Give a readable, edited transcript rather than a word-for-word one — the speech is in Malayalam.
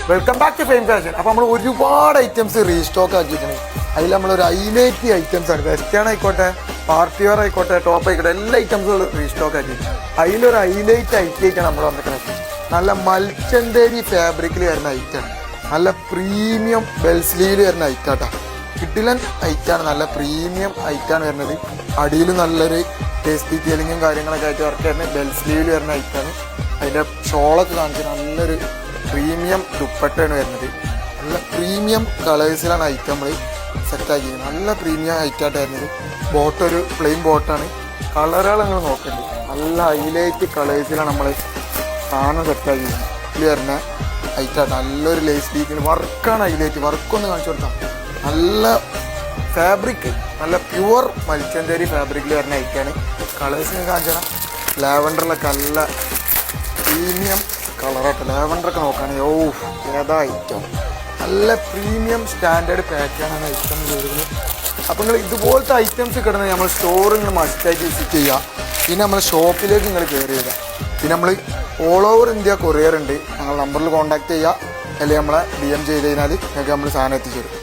Welcome back to Fame Fashion. അപ്പോൾ നമ്മൾ ഒരുപാട് ഐറ്റംസ് റീസ്റ്റോക്ക് ആക്കിയിട്ടുണ്ട്. അതിൽ നമ്മളൊരു ഹൈലൈറ്റ് ഐറ്റംസ് ആണ്. വെസ്റ്റേൺ ആയിക്കോട്ടെ, പാർട്ടി വെയർ ആയിക്കോട്ടെ, ടോപ്പ് ആയിക്കോട്ടെ, എല്ലാ ഐറ്റംസുകളും റീസ്റ്റോക്ക് ആക്കി. അതിലൊരു ഹൈലൈറ്റ് ഐറ്റമായിട്ടാണ് നമ്മൾ വന്നിരിക്കുന്നത്. നല്ല മൽച്ചന്തേരി ഫാബ്രിക്കിൽ വരുന്ന ഐറ്റാണ്. നല്ല പ്രീമിയം ബെൽ സ്ലീവിൽ വരുന്ന ഐറ്റാട്ടാ. കിഡിലൻ ഐറ്റാണ്, നല്ല പ്രീമിയം ഐറ്റാണ് വരുന്നത്. അടിയിൽ നല്ലൊരു ടേസ്റ്റി ഡീറ്റെയിലിങ്ങും കാര്യങ്ങളൊക്കെ ആയിട്ട് വർക്ക് വരുന്നത് ബെൽ സ്ലീവിൽ വരുന്ന ഐറ്റാണ്. അതിൻ്റെ ഷോളൊക്കെ കാണിച്ച് നല്ലൊരു പ്രീമിയം ദുപ്പട്ടയാണ് വരുന്നത്. നല്ല പ്രീമിയം കളേഴ്സിലാണ് ഐറ്റം നമ്മൾ സെറ്റാക്കിയത്. നല്ല പ്രീമിയം ഐറ്റമായിട്ട് വരുന്നത്. ബോട്ട് ഒരു പ്ലെയിൻ ബോട്ടാണ്. കളറുകൾ നിങ്ങൾ നോക്കേണ്ടത് നല്ല ഹൈലൈറ്റ് കളേഴ്സിലാണ് നമ്മൾ സാധനം സെറ്റാക്കിയത്. ഇതിൽ വരുന്ന ഐറ്റമായിട്ട് നല്ലൊരു ലേസ് ഡീറ്റിൽ വർക്കാണ് ഹൈലൈറ്റ്. വർക്കൊന്ന് കാണിച്ചു കൊടുക്കാം. നല്ല ഫാബ്രിക്, നല്ല പ്യുവർ മൽച്ചന്തേരി ഫാബ്രിക്കിൽ വരുന്ന ഐറ്റാണ്. കളേഴ്സ് കാണിച്ചാൽ ലാവൻഡറിലൊക്കെ നല്ല പ്രീമിയം കളറൊക്കെ ലാവൻഡറൊക്കെ നോക്കുകയാണെങ്കിൽ ഏതാ ഐറ്റം. നല്ല പ്രീമിയം സ്റ്റാൻഡേർഡ് പാക്കാണ് ഐറ്റം വരുന്നത്. അപ്പോൾ നിങ്ങൾ ഇതുപോലത്തെ ഐറ്റംസ് കിടന്ന് നമ്മൾ സ്റ്റോറിൽ നിന്ന് മസ്റ്റായിട്ട് വിസിറ്റ് ചെയ്യുക. പിന്നെ നമ്മൾ ഷോപ്പിലേക്ക് നിങ്ങൾ കയറി ചെയ്യുക. പിന്നെ നമ്മൾ ഓൾ ഓവർ ഇന്ത്യ കൊറിയർ ഉണ്ട്. ഞങ്ങൾ നമ്പറിൽ കോൺടാക്ട് ചെയ്യുക, അല്ലെങ്കിൽ നമ്മളെ DM ചെയ്ത് കഴിഞ്ഞാൽ നിങ്ങൾക്ക് നമ്മൾ സാധനം എത്തിച്ചു തരും.